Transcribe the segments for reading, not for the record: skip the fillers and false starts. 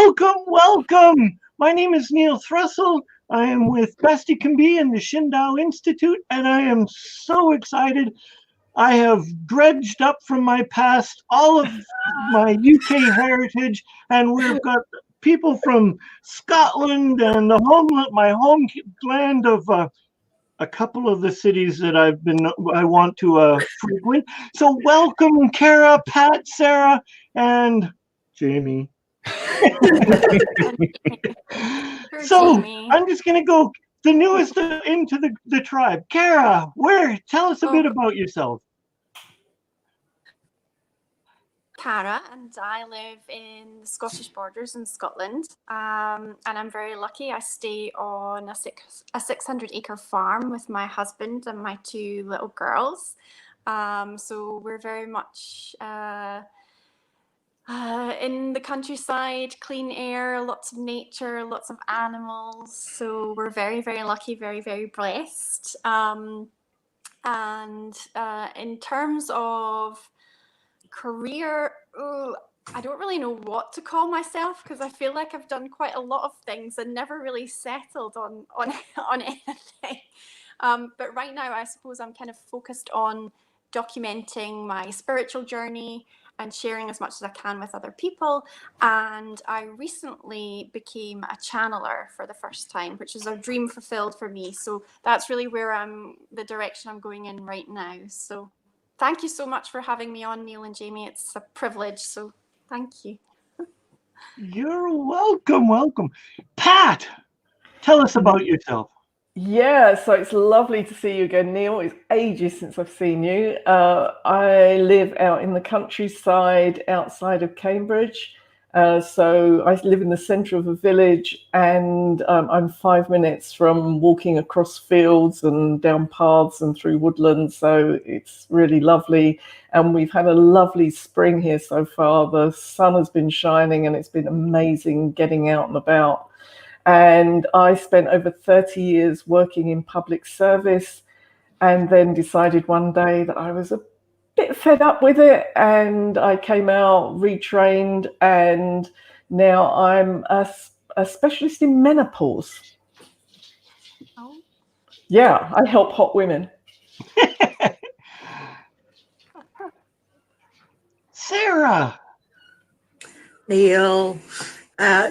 welcome. My name is Neil Thrussell. I am with Best You Can Be in the Shindao Institute, and I am so excited. I have dredged up from my past all of my UK heritage, and we've got people from Scotland and my homeland of a couple of the cities that I want to frequent. So welcome, Kara, Pat, Sarah, and Jamie. So I'm just going to go the newest into the tribe. Kara, tell us a bit about yourself. Cara, and I live in the Scottish borders in Scotland, and I'm very lucky. I stay on a 600-acre farm with my husband and my 2 little girls. So we're very much in the countryside, clean air, lots of nature, lots of animals. So we're very, very lucky, very, very blessed. And in terms of career, I don't really know what to call myself, because I feel like I've done quite a lot of things and never really settled on anything. But right now, I suppose I'm kind of focused on documenting my spiritual journey and sharing as much as I can with other people. And I recently became a channeler for the first time, which is a dream fulfilled for me. So that's really the direction I'm going in right now. So thank you so much for having me on, Neil and Jamie. It's a privilege. So thank you. You're welcome. Pat, tell us about yourself. Yeah, so it's lovely to see you again, Neil. It's ages since I've seen you. I live out in the countryside outside of Cambridge. So I live in the centre of a village, and I'm 5 minutes from walking across fields and down paths and through woodlands. So it's really lovely. And we've had a lovely spring here so far. The sun has been shining and it's been amazing getting out and about. And I spent over 30 years working in public service, and then decided one day that I was a bit fed up with it, and I came out, retrained, and now I'm a specialist in menopause. Oh. Yeah, I help hot women. Sarah. Neil.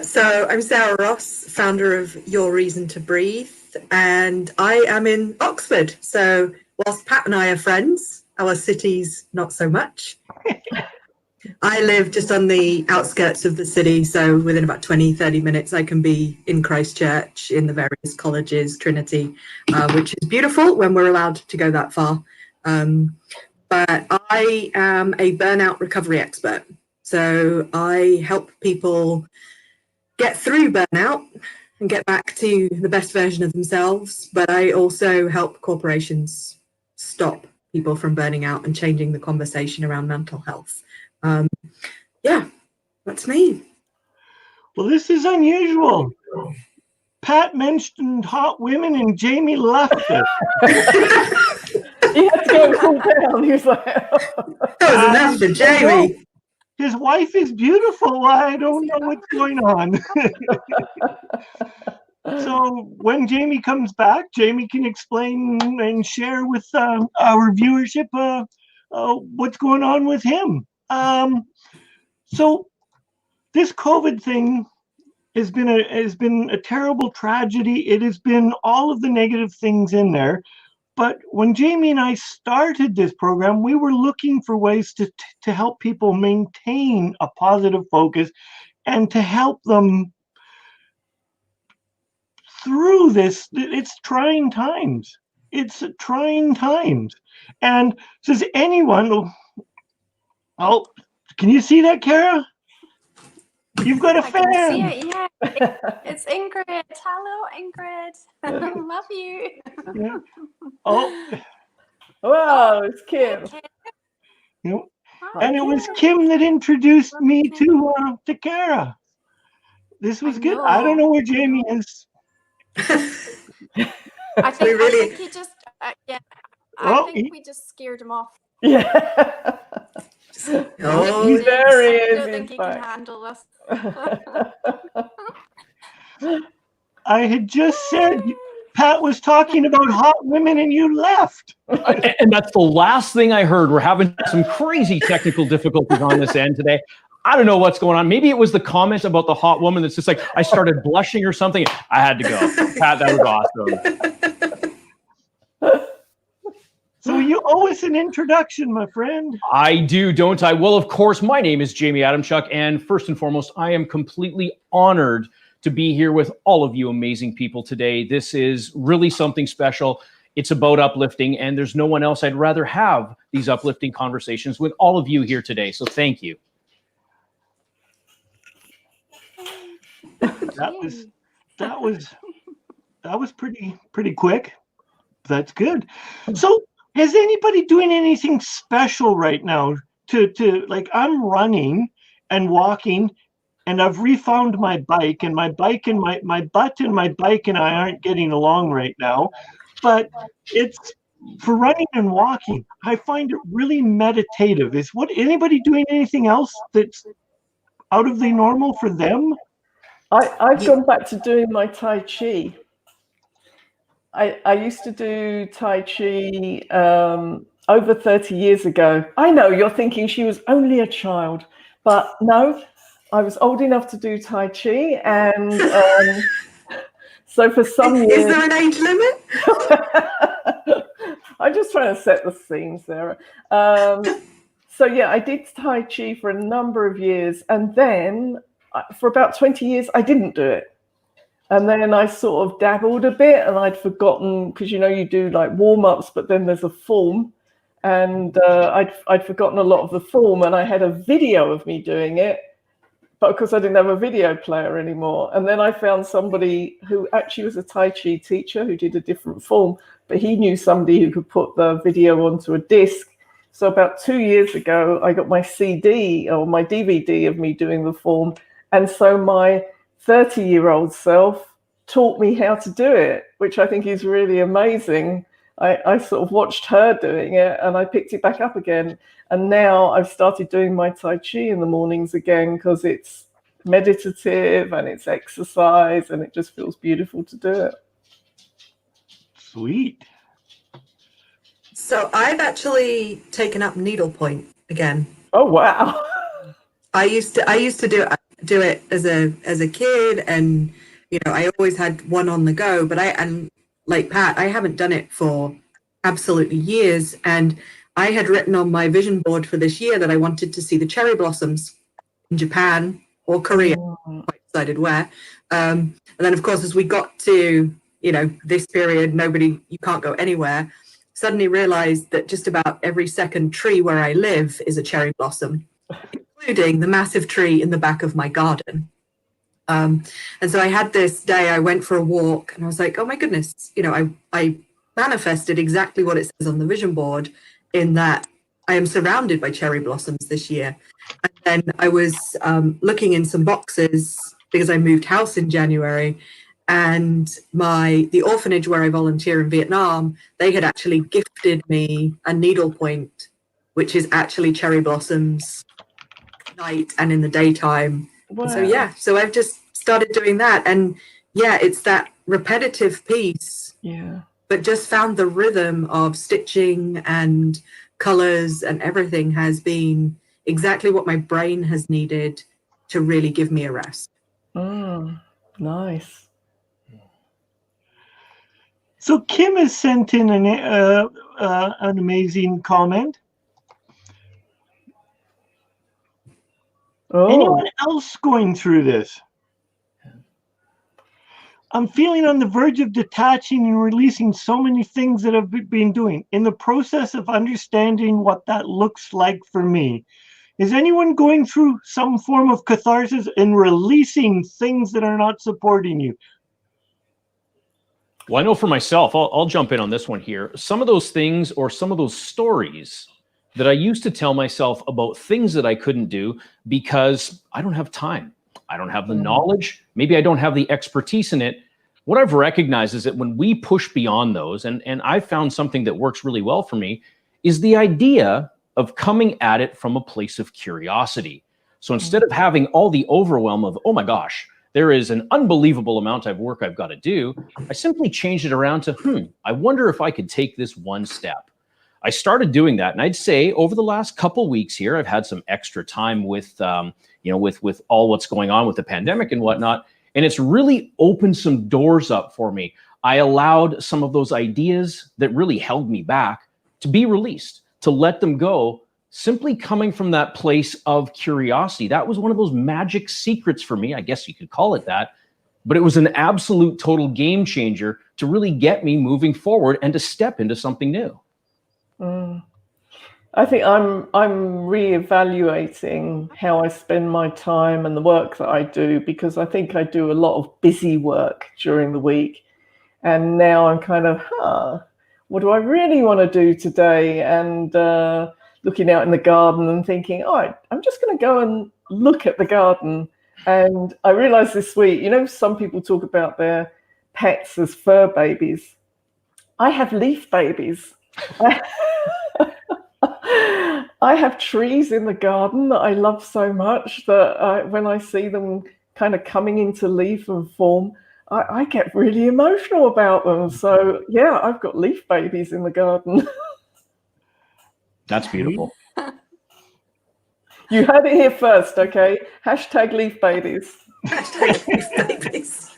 So I'm Sarah Ross, founder of Your Reason to Breathe, and I am in Oxford. So whilst Pat and I are friends, our cities not so much. I live just on the outskirts of the city, so within about 20-30 minutes I can be in Christchurch, in the various colleges, Trinity, which is beautiful when we're allowed to go that far. But I am a burnout recovery expert. So I help people get through burnout and get back to the best version of themselves. But I also help corporations stop people from burning out and changing the conversation around mental health. Yeah, that's me. Well, this is unusual. Pat mentioned hot women and Jamie left it. He had to go and cool down. He was like, that was enough for Jamie. His wife is beautiful. I don't know what's going on. So when Jamie comes back, Jamie can explain and share with our viewership what's going on with him. So this COVID thing has been a terrible tragedy. It has been all of the negative things in there. But when Jamie and I started this program, we were looking for ways to help people maintain a positive focus and to help them through this. It's trying times. And does anyone... Oh, can you see that, Kara? You've got a fan. I can see it, yeah. It's Ingrid. Hello, Ingrid. Love you. Yeah. Oh. wow, it's Kim. Yeah. And it was Kim that introduced me to Kara. This was good. I don't know where Jamie is. I think he just, I think we just scared him off. Yeah. Oh, there he is. I don't think he can handle this. I had just said Pat was talking about hot women and you left. And that's the last thing I heard. We're having some crazy technical difficulties on this end today. I don't know what's going on. Maybe it was the comment about the hot woman that's just like, I started blushing or something. I had to go. Pat, that was awesome. So you owe us an introduction, my friend. I do, don't I? Well, of course, my name is Jamie Adamchuk, and first and foremost, I am completely honored to be here with all of you amazing people today. This is really something special. It's about uplifting, and there's no one else I'd rather have these uplifting conversations with all of you here today. So thank you. That was pretty quick. That's good. So is anybody doing anything special right now to like, I'm running and walking and I've refound my bike, and my butt and my bike and I aren't getting along right now, but it's for running and walking. I find it really meditative. Is anybody doing anything else that's out of the normal for them? I've gone back to doing my Tai Chi. I used to do Tai Chi over 30 years ago. I know you're thinking she was only a child, but no, I was old enough to do Tai Chi. And so for some years... Is there an age limit? I'm just trying to set the scene, Sarah. So yeah, I did Tai Chi for a number of years. And then for about 20 years, I didn't do it. And then I sort of dabbled a bit, and I'd forgotten, because you do like warm-ups, but then there's a form, and I'd forgotten a lot of the form, and I had a video of me doing it, but of course I didn't have a video player anymore. And then I found somebody who actually was a Tai Chi teacher who did a different form, but he knew somebody who could put the video onto a disc. So about 2 years ago, I got my CD or my DVD of me doing the form, and so my 30-year-old self taught me how to do it, which I think is really amazing. I sort of watched her doing it and I picked it back up again. And now I've started doing my Tai Chi in the mornings again because it's meditative and it's exercise and it just feels beautiful to do it. Sweet. So I've actually taken up needlepoint again. Oh, wow. I used to do it as a kid, and I always had one on the go, but and like Pat, I haven't done it for absolutely years, and I had written on my vision board for this year that I wanted to see the cherry blossoms in Japan or Korea. I decided where, and then of course as we got to this period, you can't go anywhere. Suddenly realized that just about every second tree where I live is a cherry blossom, including the massive tree in the back of my garden. And so I had this day, I went for a walk and I was like, oh my goodness, I manifested exactly what it says on the vision board, in that I am surrounded by cherry blossoms this year. And then I was looking in some boxes because I moved house in January, and the orphanage where I volunteer in Vietnam, they had actually gifted me a needlepoint, which is actually cherry blossoms night and in the daytime. Wow. So I've just started doing that, and it's that repetitive piece, but just found the rhythm of stitching and colors and everything has been exactly what my brain has needed to really give me a rest. Nice. So Kim has sent in an amazing comment. Anyone else going through this? I'm feeling on the verge of detaching and releasing so many things that I've been doing in the process of understanding what that looks like for me. Is anyone going through some form of catharsis and releasing things that are not supporting you? Well, I know for myself, I'll jump in on this one here. Some of those things or some of those stories that I used to tell myself about things that I couldn't do because I don't have time. I don't have the knowledge. Maybe I don't have the expertise in it. What I've recognized is that when we push beyond those, and I've found something that works really well for me, is the idea of coming at it from a place of curiosity. So instead of having all the overwhelm of, oh my gosh, there is an unbelievable amount of work I've got to do, I simply changed it around to, I wonder if I could take this one step. I started doing that, and I'd say over the last couple weeks here, I've had some extra time with, with all what's going on with the pandemic and whatnot, and it's really opened some doors up for me. I allowed some of those ideas that really held me back to be released, to let them go, simply coming from that place of curiosity. That was one of those magic secrets for me, I guess you could call it that, but it was an absolute total game changer to really get me moving forward and to step into something new. I think I'm reevaluating how I spend my time and the work that I do, because I think I do a lot of busy work during the week. And now I'm kind of, what do I really want to do today? And looking out in the garden and thinking, all right, I'm just going to go and look at the garden. And I realized this week, some people talk about their pets as fur babies. I have leaf babies. I have trees in the garden that I love so much that when I see them kind of coming into leaf and form, I get really emotional about them. So yeah, I've got leaf babies in the garden. That's beautiful. You heard it here first, okay? Hashtag leaf babies. Hashtag leaf babies.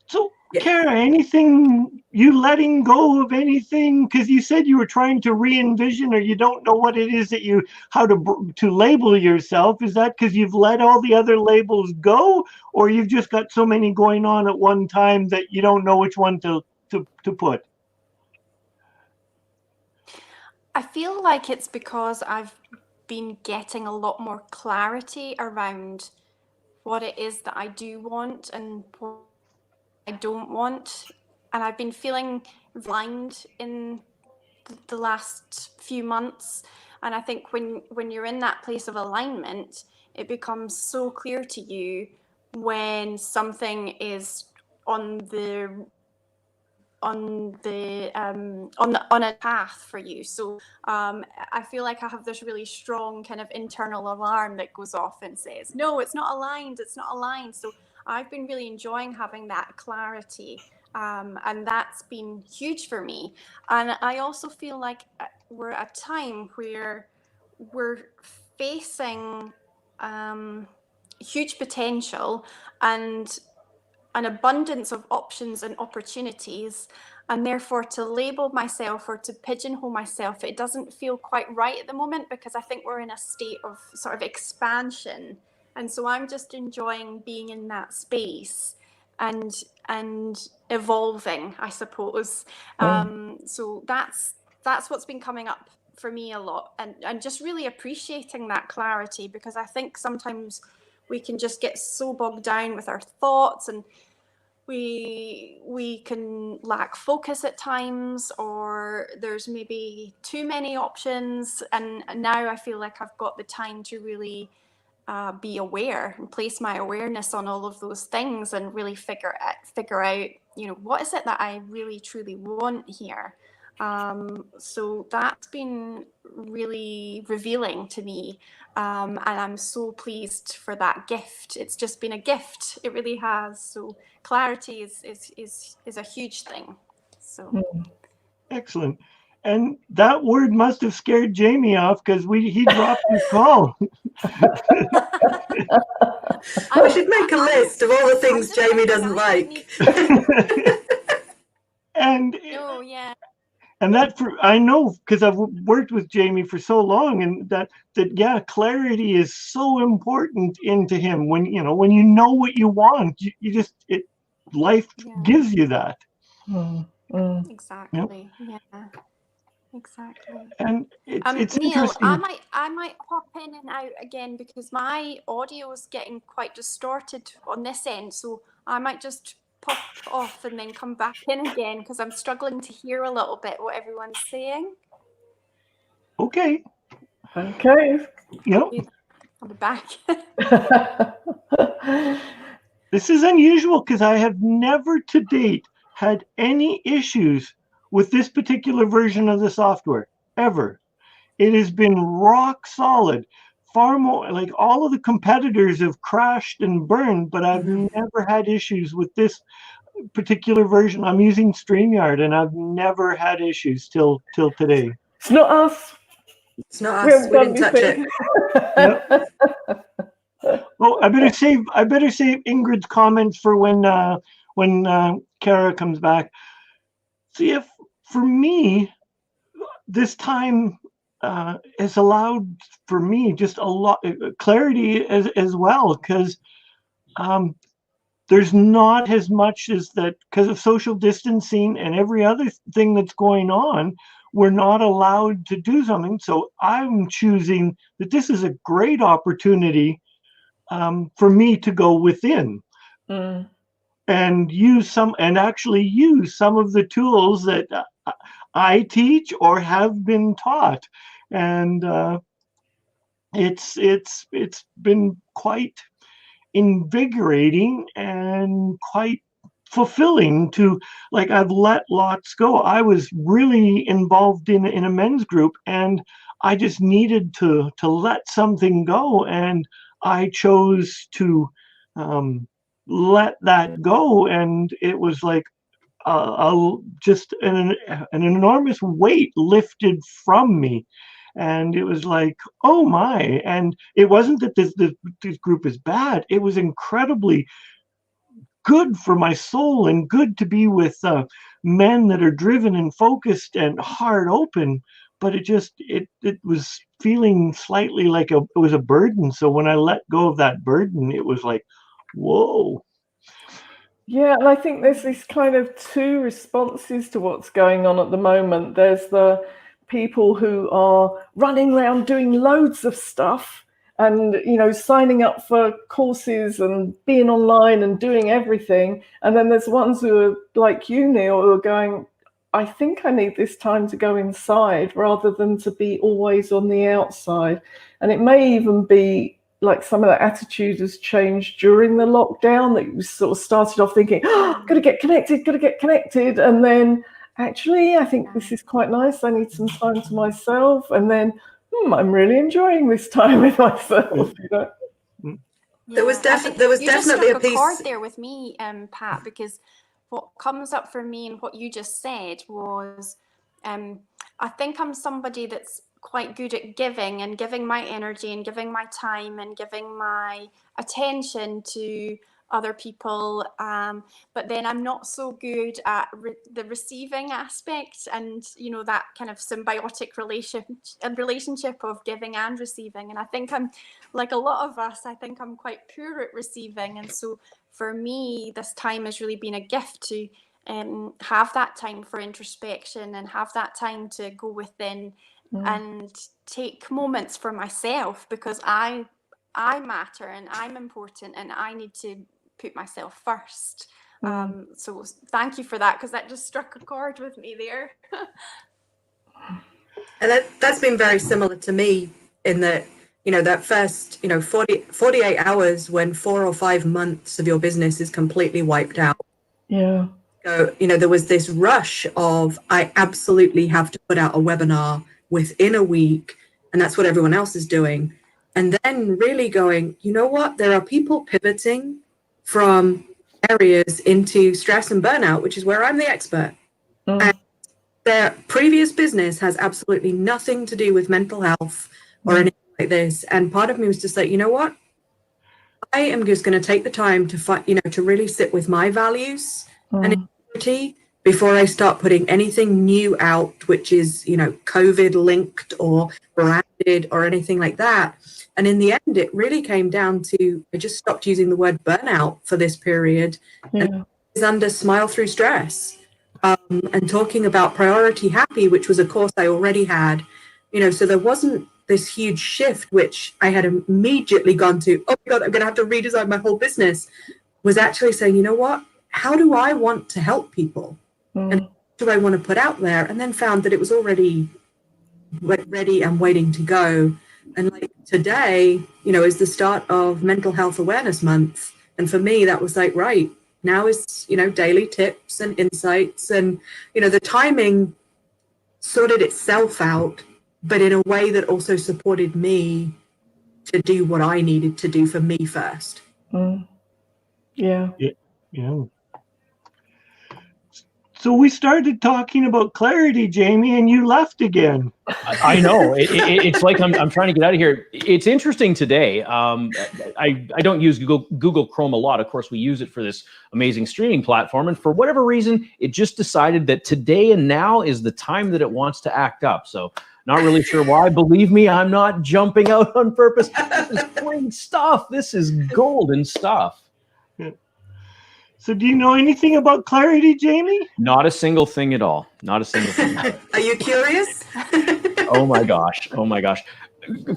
So, Kara, anything, you letting go of anything? Because you said you were trying to re-envision, or you don't know what it is that how to label yourself. Is that because you've let all the other labels go, or you've just got so many going on at one time that you don't know which one to put? I feel like it's because I've been getting a lot more clarity around what it is that I do want and what I don't want. And I've been feeling blind in the last few months. And I think when you're in that place of alignment, it becomes so clear to you when something is on a path for you. So I feel like I have this really strong kind of internal alarm that goes off and says, no, it's not aligned, it's not aligned. So I've been really enjoying having that clarity, and that's been huge for me. And I also feel like we're at a time where we're facing huge potential and an abundance of options and opportunities, and therefore to label myself or to pigeonhole myself, it doesn't feel quite right at the moment, because I think we're in a state of sort of expansion, and so I'm just enjoying being in that space and evolving, I suppose. So that's what's been coming up for me a lot, and just really appreciating that clarity, because I think sometimes we can just get so bogged down with our thoughts, and we can lack focus at times, or there's maybe too many options. And now I feel like I've got the time to really be aware and place my awareness on all of those things and really figure out, what is it that I really truly want here. So that's been really revealing to me, and I'm so pleased for that gift. It's just been a gift. It really has. So clarity is a huge thing. So Excellent. And that word must have scared Jamie off, because he dropped his call. I should make a list of all the things Jamie doesn't like. And no, yeah. And I know, because I've worked with Jamie for so long, and that clarity is so important into him. When you know what you want, life gives you that. Exactly. Yeah. Exactly. And it's Neil, interesting. I might pop in and out again, because my audio is getting quite distorted on this end. So I might just pop off and then come back in again, because I'm struggling to hear a little bit what everyone's saying. Okay. I'll be back. This is unusual, because I have never to date had any issues with this particular version of the software, ever. It has been rock solid far more, like all of the competitors have crashed and burned, but I've Mhm. never had issues with this particular version. I'm using StreamYard, and I've never had issues till today. It's not us. It's not We us. haven't We done didn't touch anything. Yep. Oh, I better save Ingrid's comments for when Kara comes back. See, if for me, this time has allowed for me just a lot clarity as well, because there's not as much as that, because of social distancing and every other thing that's going on. We're not allowed to do something, so I'm choosing that this is a great opportunity for me to go within Mm. and actually use some of the tools that I teach or have been taught, and it's been quite invigorating and quite fulfilling to, like, I've let lots go. I was really involved in a men's group, and I just needed to let something go, and I chose to let that go, and it was like just an enormous weight lifted from me. And it was like, oh my. And it wasn't that this group is bad. It was incredibly good for my soul and good to be with men that are driven and focused and heart open. But it was feeling slightly like it was a burden. So when I let go of that burden, it was like, whoa. Yeah, and I think there's this kind of two responses to what's going on at the moment. There's the people who are running around doing loads of stuff and, you know, signing up for courses and being online and doing everything. And then there's ones who are like you, Neil, who are going, I think I need this time to go inside rather than to be always on the outside. And it may even be like some of the attitude has changed during the lockdown, that you sort of started off thinking, oh, gotta get connected. And then actually, I think this is quite nice. I need some time to myself. And then, I'm really enjoying this time with myself, you know? There was I think definitely you just struck a a piece. chord there with me, Pat, because what comes up for me and what you just said was, I think I'm somebody that's quite good at giving and giving my energy and giving my time and giving my attention to other people, but then I'm not so good at the receiving aspect, and you know, that kind of symbiotic relationship of giving and receiving. And I think I'm like a lot of us, I think I'm quite poor at receiving, and so for me this time has really been a gift to have that time for introspection and have that time to go within and take moments for myself, because I matter and I'm important and I need to put myself first. So thank you for that, because that just struck a chord with me there. And that's been very similar to me in that, you know, that first, 48 hours when 4 or 5 months of your business is completely wiped out. Yeah. So, there was this rush of, I absolutely have to put out a webinar within a week, and that's what everyone else is doing. And then really going, you know what, there are people pivoting from areas into stress and burnout, which is where I'm the expert. And their previous business has absolutely nothing to do with mental health or anything like this. And part of me was just like, you know what, I am just going to take the time to to really sit with my values and integrity before I start putting anything new out, which is, COVID linked or branded or anything like that. And in the end, it really came down to, I just stopped using the word burnout for this period. Yeah. And it's under Smile Through Stress, and talking about Priority Happy, which was a course I already had, so there wasn't this huge shift, which I had immediately gone to, oh my God, I'm going to have to redesign my whole business, was actually saying, you know what, how do I want to help people? And what do I want to put out there? And then found that it was already ready and waiting to go. And like today, is the start of Mental Health Awareness Month. And for me, that was like, right, now is, daily tips and insights. And, the timing sorted itself out, but in a way that also supported me to do what I needed to do for me first. Yeah. Yeah. So we started talking about clarity, Jamie, and you left again. I know. It's like I'm trying to get out of here. It's interesting today. I don't use Google Chrome a lot. Of course, we use it for this amazing streaming platform. And for whatever reason, it just decided that today and now is the time that it wants to act up. So not really sure why. Believe me, I'm not jumping out on purpose. This is great stuff. This is golden stuff. So do you know anything about clarity, Jamie? Not a single thing at all. Not a single thing. Are you curious? Oh my gosh. Oh my gosh.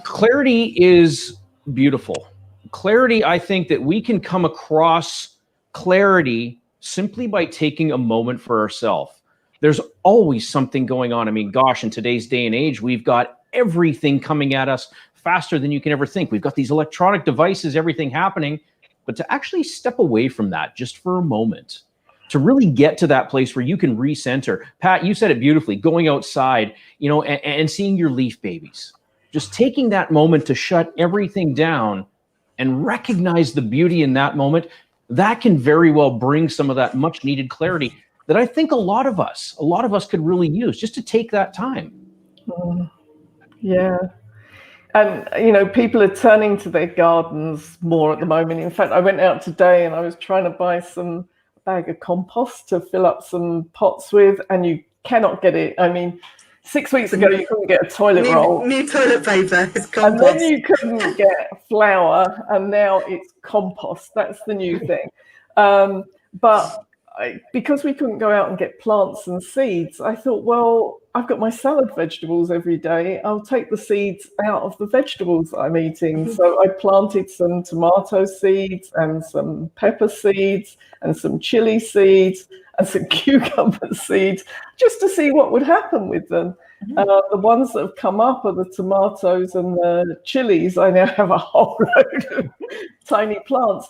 Clarity is beautiful. Clarity, I think that we can come across clarity simply by taking a moment for ourselves. There's always something going on. I mean, gosh, in today's day and age, we've got everything coming at us faster than you can ever think. We've got these electronic devices, everything happening. But to actually step away from that just for a moment, to really get to that place where you can recenter. Pat, you said it beautifully, going outside, you know, and seeing your leaf babies. Just taking that moment to shut everything down and recognize the beauty in that moment, that can very well bring some of that much needed clarity that I think a lot of us could really use, just to take that time. Yeah. And, you know, people are turning to their gardens more at the moment. In fact, I went out today and I was trying to buy some bag of compost to fill up some pots with, and you cannot get it. I mean, 6 weeks ago, you couldn't get a toilet roll. New toilet paper is compost. And then you couldn't get flour, and now it's compost. That's the new thing. But because we couldn't go out and get plants and seeds, I thought, well, I've got my salad vegetables every day. I'll take the seeds out of the vegetables that I'm eating. So I planted some tomato seeds and some pepper seeds and some chili seeds and some cucumber seeds, just to see what would happen with them. The ones that have come up are the tomatoes and the chilies. I now have a whole load of tiny plants.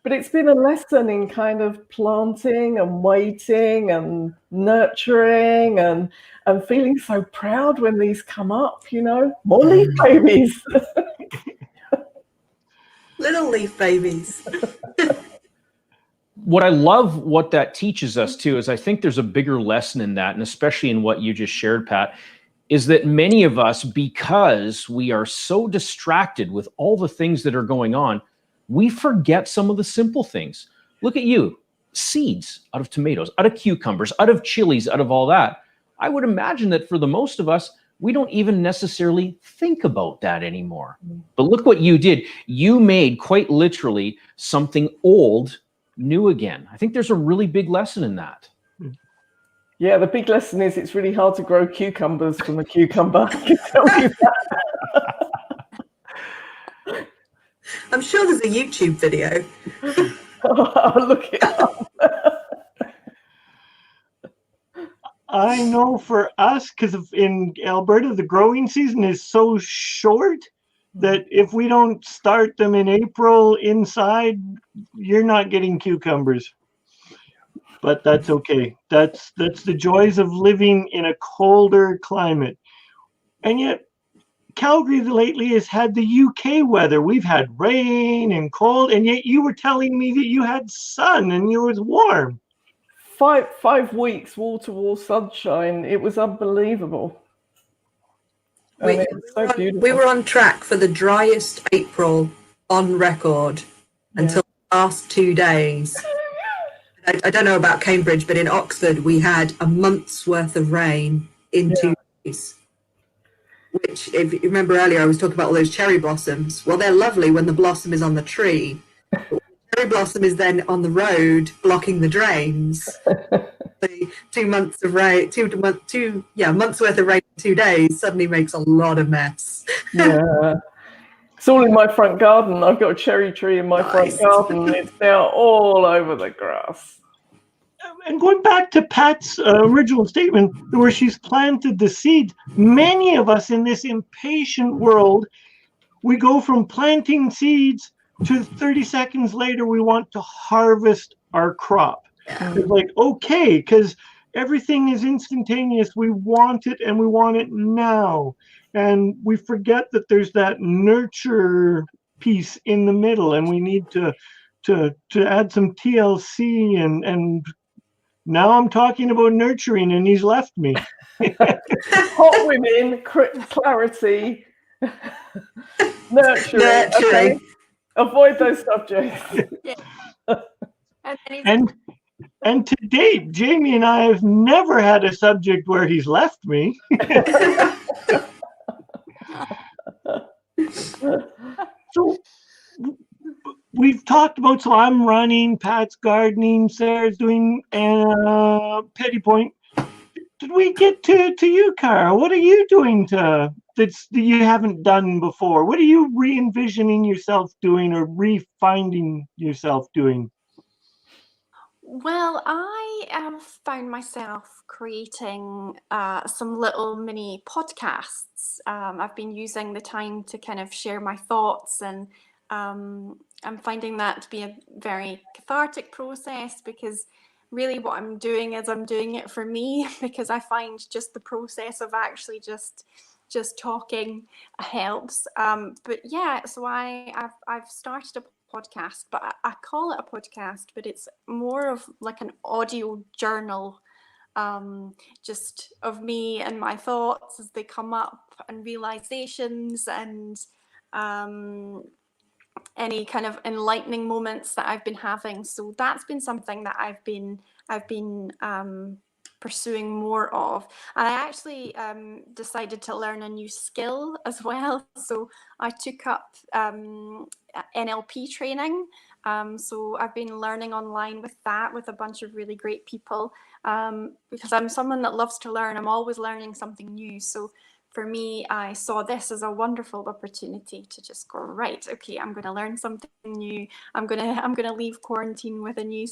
But it's been a lesson in kind of planting and waiting and nurturing and feeling so proud when these come up, you know, more leaf babies. Little leaf babies. What I love what that teaches us too is I think there's a bigger lesson in that, and especially in what you just shared, Pat, is that many of us, because we are so distracted with all the things that are going on, we forget some of the simple things. Look at you, seeds out of tomatoes, out of cucumbers, out of chilies, out of all that. I would imagine that for the most of us, we don't even necessarily think about that anymore. But look what you did. You made quite literally something old new again. I think there's a really big lesson in that. Yeah, the big lesson is it's really hard to grow cucumbers from a cucumber. I can tell you that. I'm sure there's a YouTube video. I'll look it up. I know for us, because in Alberta, the growing season is so short that if we don't start them in April inside, you're not getting cucumbers. But that's okay. That's the joys of living in a colder climate. And yet, Calgary lately has had the UK weather. We've had rain and cold, and yet you were telling me that you had sun and you was warm. 5 weeks wall-to-wall sunshine. It was unbelievable. We were on track for the driest April on record until the last 2 days. I don't know about Cambridge, but in Oxford we had a month's worth of rain in 2 days. Which, if you remember earlier, I was talking about all those cherry blossoms. Well, they're lovely when the blossom is on the tree. But when the cherry blossom is then on the road, blocking the drains. The 2 months of rain, months worth of rain in 2 days suddenly makes a lot of mess. Yeah, it's all in my front garden. I've got a cherry tree in my front garden. It's now all over the grass. And going back to Pat's original statement, where she's planted the seeds, many of us in this impatient world, we go from planting seeds to 30 seconds later, we want to harvest our crop. It's like, okay, because everything is instantaneous. We want it, and we want it now. And we forget that there's that nurture piece in the middle, and we need to add some TLC. And now I'm talking about nurturing, and he's left me. Hot women, clarity, nurturing. Nurturing. Okay? Avoid those subjects. Yeah. And then he's And to date, Jamie and I have never had a subject where he's left me. So we've talked about, so I'm running, Pat's gardening, Sarah's doing Petty Point. Did we get to you, Cara? What are you doing that you haven't done before? What are you re-envisioning yourself doing or re-finding yourself doing? Well, I have found myself creating some little mini podcasts. I've been using the time to kind of share my thoughts, and I'm finding that to be a very cathartic process, because really what I'm doing is I'm doing it for me, because I find just the process of actually just talking helps. But yeah, so I've started a podcast, but I call it a podcast, but it's more of like an audio journal, just of me and my thoughts as they come up, and realizations, and any kind of enlightening moments that I've been having. So that's been something that I've been pursuing more of. And I actually decided to learn a new skill as well. So I took up NLP training. So I've been learning online with that, with a bunch of really great people, because I'm someone that loves to learn. I'm always learning something new. So for me, I saw this as a wonderful opportunity to just go, right, okay, I'm going to learn something new. I'm going to leave quarantine with a new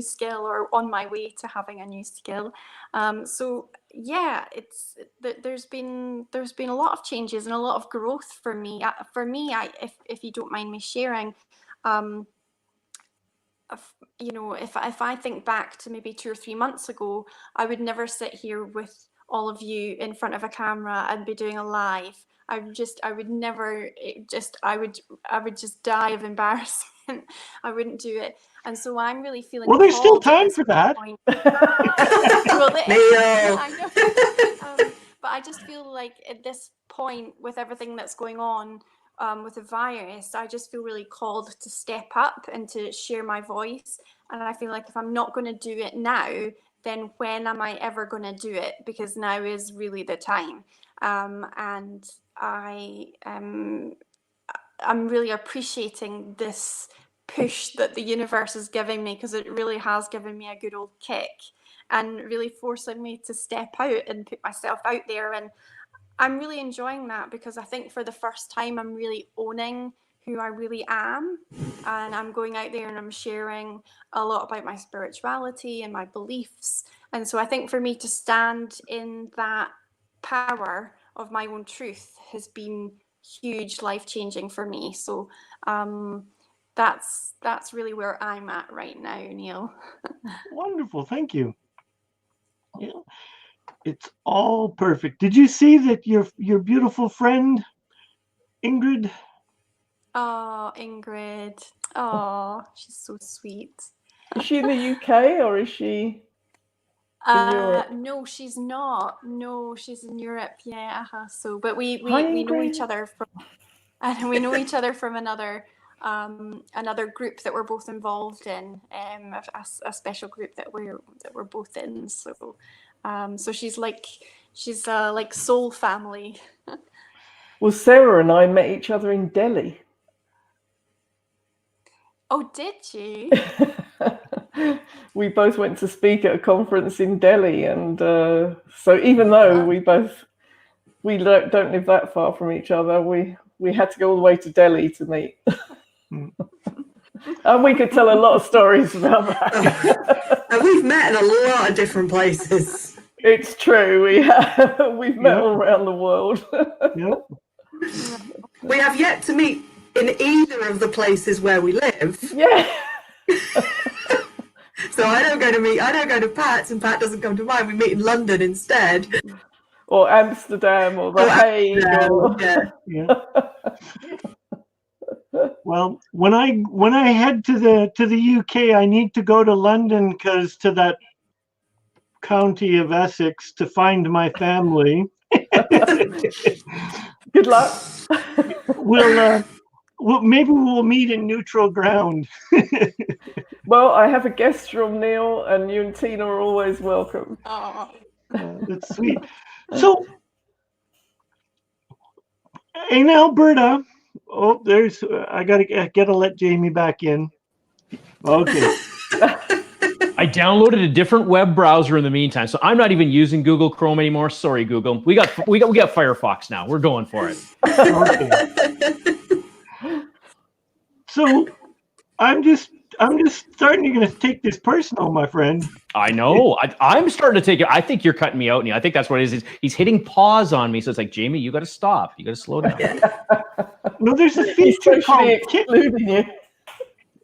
skill, or on my way to having a new skill. So yeah, there's been a lot of changes and a lot of growth for me. If you don't mind me sharing, if I think back to maybe 2 or 3 months ago, I would never sit here with all of you in front of a camera and be doing a live. I would just die of embarrassment. I wouldn't do it. And so I'm really feeling, well, there's still time for that. Well, I know. But I just feel like at this point, with everything that's going on with the virus, I just feel really called to step up and to share my voice. And I feel like if I'm not going to do it now, then when am I ever going to do it? Because now is really the time. And I'm really appreciating this push that the universe is giving me, because it really has given me a good old kick, and really forcing me to step out and put myself out there. And I'm really enjoying that, because I think for the first time I'm really owning who I really am, and I'm going out there and I'm sharing a lot about my spirituality and my beliefs. And so I think for me to stand in that power of my own truth has been huge, life-changing for me. So that's really where I'm at right now, Neil. Wonderful, thank you. Yeah, it's all perfect. Did you see that your beautiful friend Ingrid? Oh, Ingrid. Oh, she's so sweet. Is she in the UK, or is she in Europe? No, she's not. No, she's in Europe. Yeah. So, but we Hi, know each Ingrid. other from, and we know each other from another group that we're both involved in, a special group that we're both in. So, so she's like soul family. Well, Sarah and I met each other in Delhi. Oh, did you? We both went to speak at a conference in Delhi, and so even though we don't live that far from each other, we had to go all the way to Delhi to meet. And we could tell a lot of stories about that. And we've met in a lot of different places. It's true. We've met all around the world. Yep. We have yet to meet in either of the places where we live. Yeah. So I don't go to Pat's, and Pat doesn't come to mine. We meet in London instead. Or Amsterdam, or The Hague. Yeah. Well, when I head to the UK, I need to go to London because to that county of Essex to find my family. Good luck. We'll maybe we'll meet in neutral ground. Well, I have a guest room, Neil, and you and Tina are always welcome. Oh, That's sweet. So in Alberta, I gotta let Jamie back in. Okay. I downloaded a different web browser in the meantime, so I'm not even using Google Chrome anymore. Sorry, Google. We got Firefox now. We're going for it. Okay. So I'm just starting to take this personal, my friend. I know. I'm starting to take it. I think you're cutting me out, Neil. I think that's what it is. He's hitting pause on me. So it's like, Jamie, you got to stop. You got to slow down. No, there's a feature called Kick. You.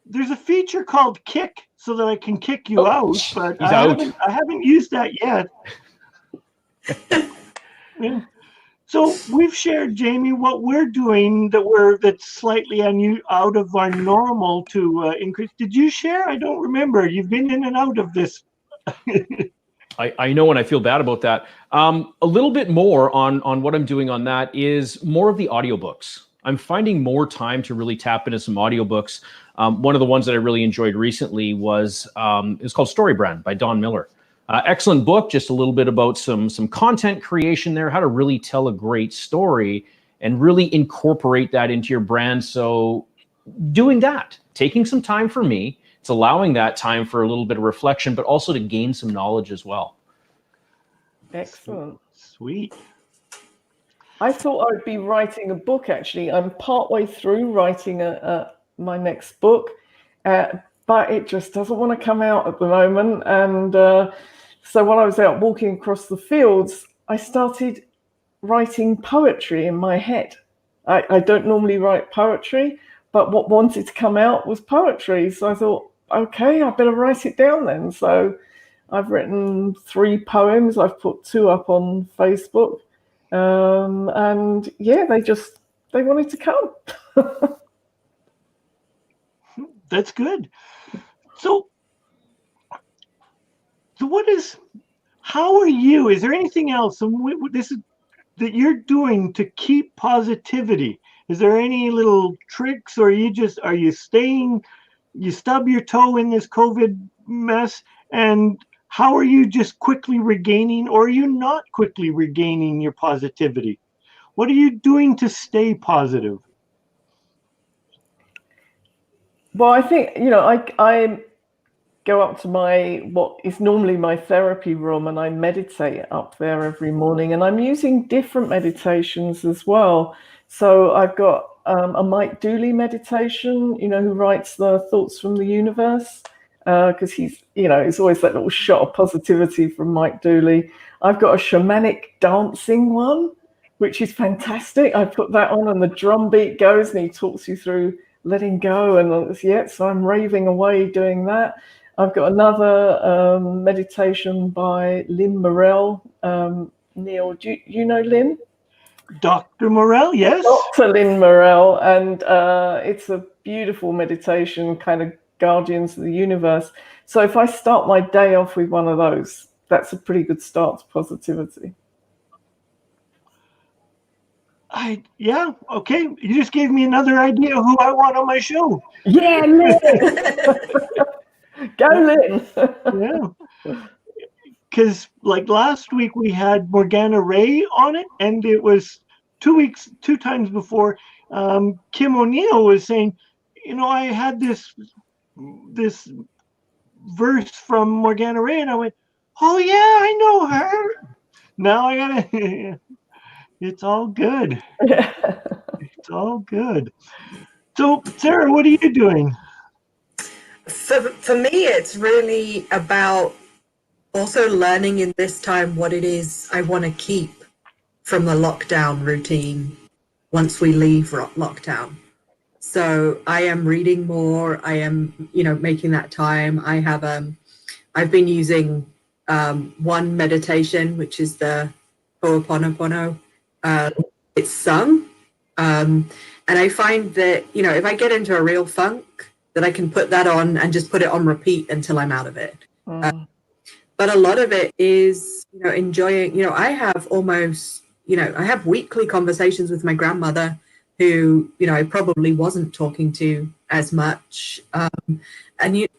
There's a feature called Kick, so that I can kick you out. But I haven't used that yet. Yeah. So we've shared, Jamie, what we're doing that's slightly out of our normal to increase. Did you share? I don't remember. You've been in and out of this. I know, and I feel bad about that. A little bit more on what I'm doing on that is more of the audiobooks. I'm finding more time to really tap into some audiobooks. One of the ones that I really enjoyed recently was it's called Story Brand by Don Miller. Excellent book, just a little bit about some content creation there, how to really tell a great story and really incorporate that into your brand. So doing that, taking some time for me, it's allowing that time for a little bit of reflection, but also to gain some knowledge as well. Excellent. Sweet. I thought I'd be writing a book, actually. I'm partway through writing my next book, but it just doesn't want to come out at the moment. And so while I was out walking across the fields, I started writing poetry in my head. I don't normally write poetry, but what wanted to come out was poetry. So I thought, okay, I better write it down then. So I've written 3 poems. I've put 2 up on Facebook. And yeah, they wanted to come. That's good. So how are you? Is there anything else that you're doing to keep positivity? Is there any little tricks, or are you stub your toe in this COVID mess? And how are you just quickly regaining, or are you not quickly regaining your positivity? What are you doing to stay positive? Well, I think, I go up to what is normally my therapy room, and I meditate up there every morning, and I'm using different meditations as well. So I've got a Mike Dooley meditation, who writes the Thoughts from the Universe, because he's, it's always that little shot of positivity from Mike Dooley. I've got a shamanic dancing one, which is fantastic. I put that on and the drum beat goes and he talks you through letting go. And so I'm raving away doing that. I've got another meditation by Lynn Morell. Neil, do you know Lynn? Dr. Morell, yes. Dr. Lynn Morell. And it's a beautiful meditation, kind of guardians of the universe. So if I start my day off with one of those, that's a pretty good start to positivity. Yeah, okay. You just gave me another idea who I want on my show. Yeah, Lynn. Go, Lynn. Yeah. Because like last week we had Morgana Ray on it, and it was 2 times before. Kim O'Neill was saying, I had this verse from Morgana Ray, and I went, oh yeah, I know her. Now I gotta. It's all good. It's all good. So, Sarah, what are you doing? For me, it's really about also learning in this time what it is I want to keep from the lockdown routine once we leave lockdown. So I am reading more. I am, making that time. I have I've been using one meditation, which is the Ho'oponopono. It's sung. And I find that, you know, if I get into a real funk, that I can put that on and just put it on repeat until I'm out of it. But a lot of it is, you know, enjoying, you know, I have almost, you know, I have weekly conversations with my grandmother who, you know, I probably wasn't talking to as much. And it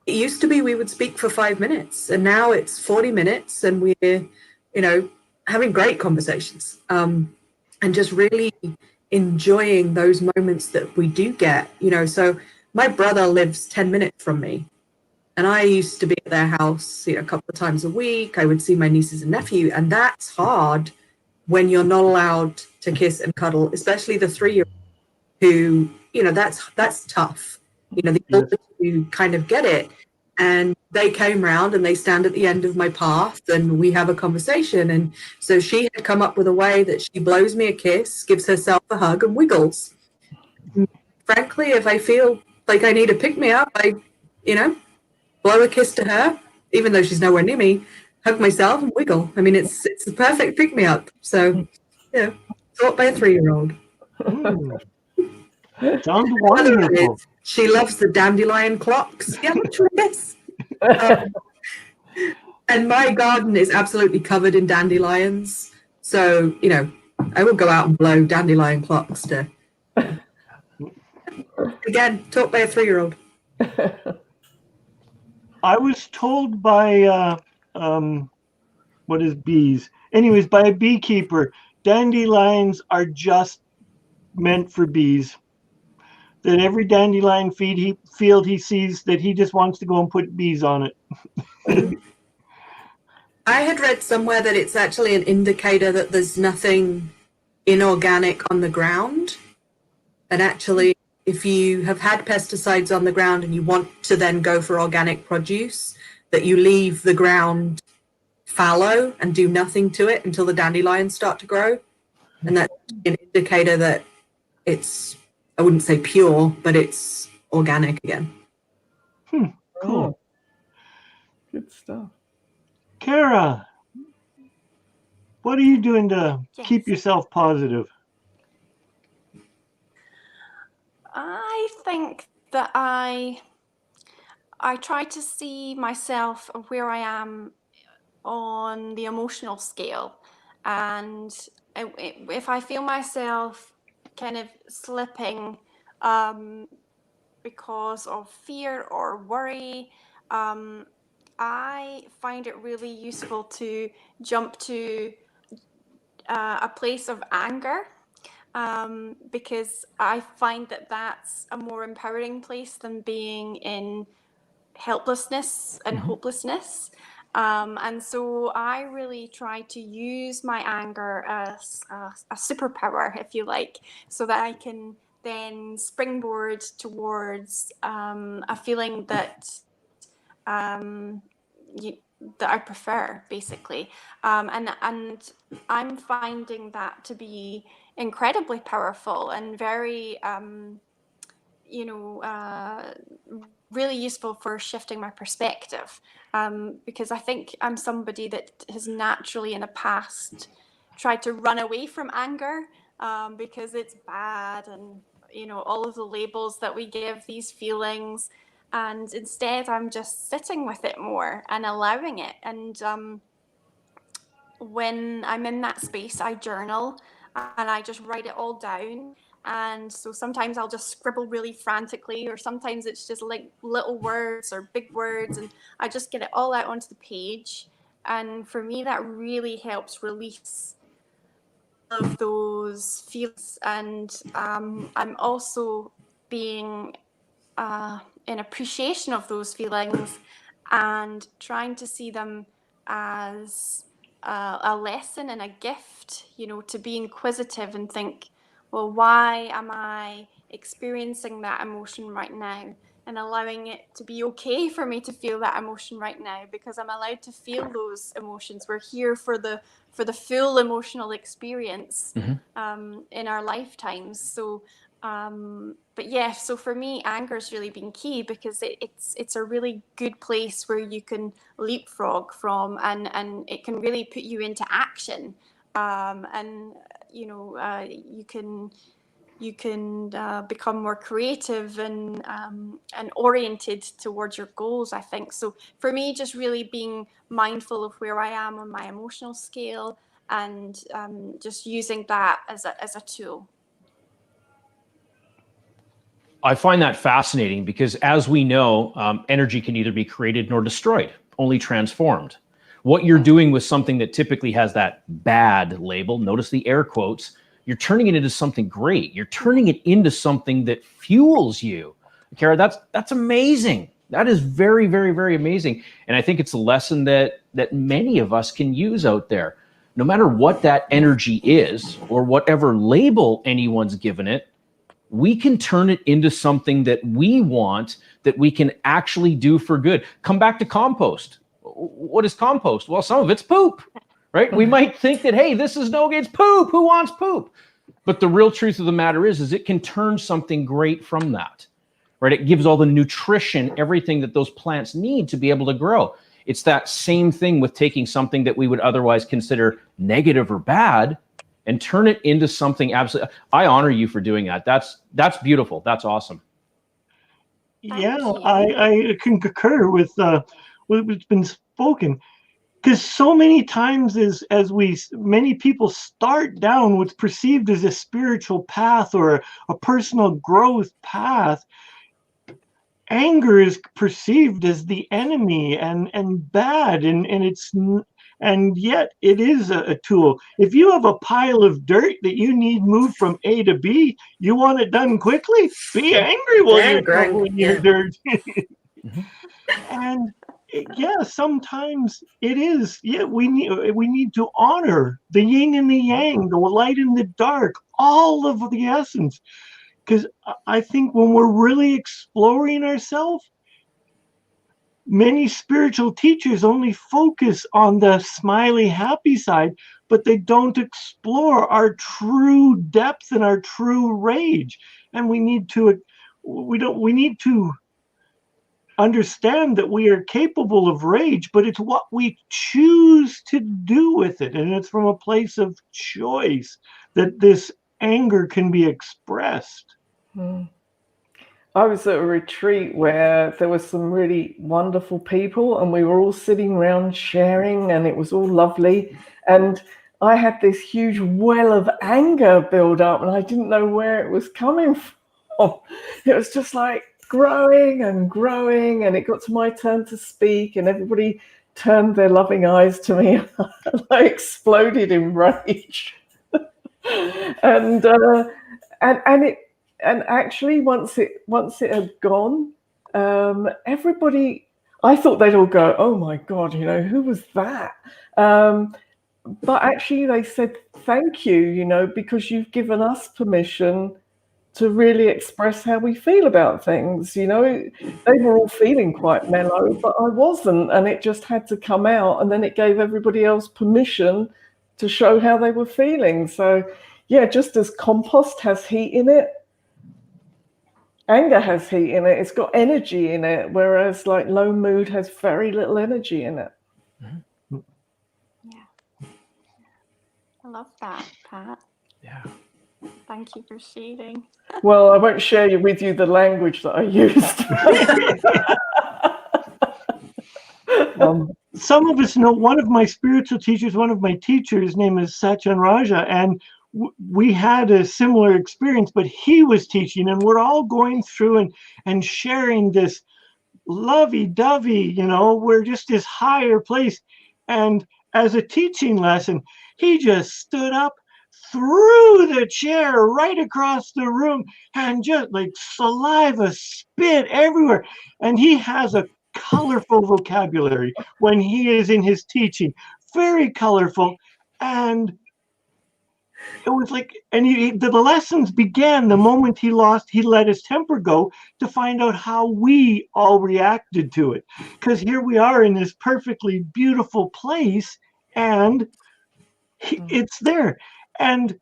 used to be we would speak for 5 minutes, and now it's 40 minutes and we're, you know, having great conversations, and just really enjoying those moments that we do get, you know. So my brother lives 10 minutes from me, and I used to be at their house, you know, a couple of times a week. I would see my nieces and nephew, and that's hard when you're not allowed to kiss and cuddle, especially the 3-year-old who, you know, that's tough. You know, the older you kind of get it. And they came round and they stand at the end of my path and we have a conversation. And so she had come up with a way that she blows me a kiss, gives herself a hug and wiggles. And frankly, if I feel like I need a pick-me-up, I, you know, blow a kiss to her, even though she's nowhere near me, hug myself and wiggle. I mean, it's the perfect pick-me-up. So, yeah, taught by a 3-year-old. Sounds wonderful. She loves the dandelion clocks. Yeah, yes. And my garden is absolutely covered in dandelions. So, you know, I will go out and blow dandelion clocks to, again, taught by a 3-year-old. I was told by what is bees? Anyways, by a beekeeper, dandelions are just meant for bees. That every dandelion field he sees, that he just wants to go and put bees on it. I had read somewhere that it's actually an indicator that there's nothing inorganic on the ground. And actually, if you have had pesticides on the ground and you want to then go for organic produce, that you leave the ground fallow and do nothing to it until the dandelions start to grow. And that's an indicator that it's, I wouldn't say pure, but it's organic again. Cool. Oh, good stuff. Kara, what are you doing to keep Yes. yourself positive? I think that I try to see myself where I am on the emotional scale, and if I feel myself kind of slipping because of fear or worry, I find it really useful to jump to a place of anger, because I find that that's a more empowering place than being in helplessness and hopelessness. And so I really try to use my anger as a superpower, if you like, so that I can then springboard towards a feeling that that I prefer, basically. And I'm finding that to be incredibly powerful and very, really useful for shifting my perspective, because I think I'm somebody that has naturally in the past tried to run away from anger, because it's bad, and all of the labels that we give these feelings, and instead I'm just sitting with it more and allowing it. And when I'm in that space, I journal and I just write it all down. And so sometimes I'll just scribble really frantically, or sometimes it's just like little words or big words, and I just get it all out onto the page. And for me, that really helps release of those feelings. And I'm also being in appreciation of those feelings and trying to see them as a lesson and a gift, to be inquisitive and think, well, why am I experiencing that emotion right now? And allowing it to be okay for me to feel that emotion right now, because I'm allowed to feel those emotions. We're here for the full emotional experience in our lifetimes. So But yeah, so for me, anger's really been key, because it's a really good place where you can leapfrog from, and it can really put you into action. And you can become more creative and oriented towards your goals, I think. So for me, just really being mindful of where I am on my emotional scale, and just using that as a tool. I find that fascinating because, as we know, energy can neither be created nor destroyed, only transformed. What you're doing with something that typically has that bad label, notice the air quotes, you're turning it into something great. You're turning it into something that fuels you. Kara, that's amazing. That is very, very, very amazing. And I think it's a lesson that many of us can use out there. No matter what that energy is or whatever label anyone's given it, we can turn it into something that we want, that we can actually do for good. Come back to compost. What is compost? Well, some of it's poop, right? We might think that, hey, this is no good, it's poop. Who wants poop? But the real truth of the matter is it can turn something great from that, right? It gives all the nutrition, everything that those plants need to be able to grow. It's that same thing with taking something that we would otherwise consider negative or bad and turn it into something absolutely. I honor you for doing that. That's beautiful. That's awesome. Yeah, I can concur with what's been spoken, because so many times as many people start down what's perceived as a spiritual path or a personal growth path, anger is perceived as the enemy and bad, and yet it is a tool. If you have a pile of dirt that you need moved from A to B, you want it done quickly, be angry while you're shoveling your dirt. And yeah, sometimes it is. Yeah, we need to honor the yin and the yang, the light and the dark, all of the essence. Because I think when we're really exploring ourselves, many spiritual teachers only focus on the smiley, happy side, but they don't explore our true depth and our true rage. And we need to understand that we are capable of rage, but it's what we choose to do with it. And it's from a place of choice that this anger can be expressed. I was at a retreat where there were some really wonderful people, and we were all sitting around sharing, and it was all lovely. And I had this huge well of anger build up, and I didn't know where it was coming from. It was just like growing and growing, and it got to my turn to speak, and everybody turned their loving eyes to me. And I exploded in rage. And actually, once it had gone, everybody, I thought they'd all go, "Oh my God, who was that?" But actually, they said, "Thank you, because you've given us permission to really express how we feel about things." They were all feeling quite mellow, but I wasn't, and it just had to come out, and then it gave everybody else permission to show how they were feeling. So, yeah, just as compost has heat in it, anger has heat in it. It's got energy in it, whereas like low mood has very little energy in it. Yeah. I love that, Pat. Yeah. Thank you for sharing. Well, I won't share with you the language that I used. Some of us know one of my spiritual teachers, one of my teachers, his name is Satchan Raja, and we had a similar experience, but he was teaching, and we're all going through and sharing this lovey-dovey, we're just this higher place. And as a teaching lesson, he just stood up, threw the chair right across the room, and just like saliva spit everywhere. And he has a colorful vocabulary when he is in his teaching, very colorful. And it was like, and the lessons began the moment he let his temper go, to find out how we all reacted to it. Because here we are in this perfectly beautiful place, and it's there. And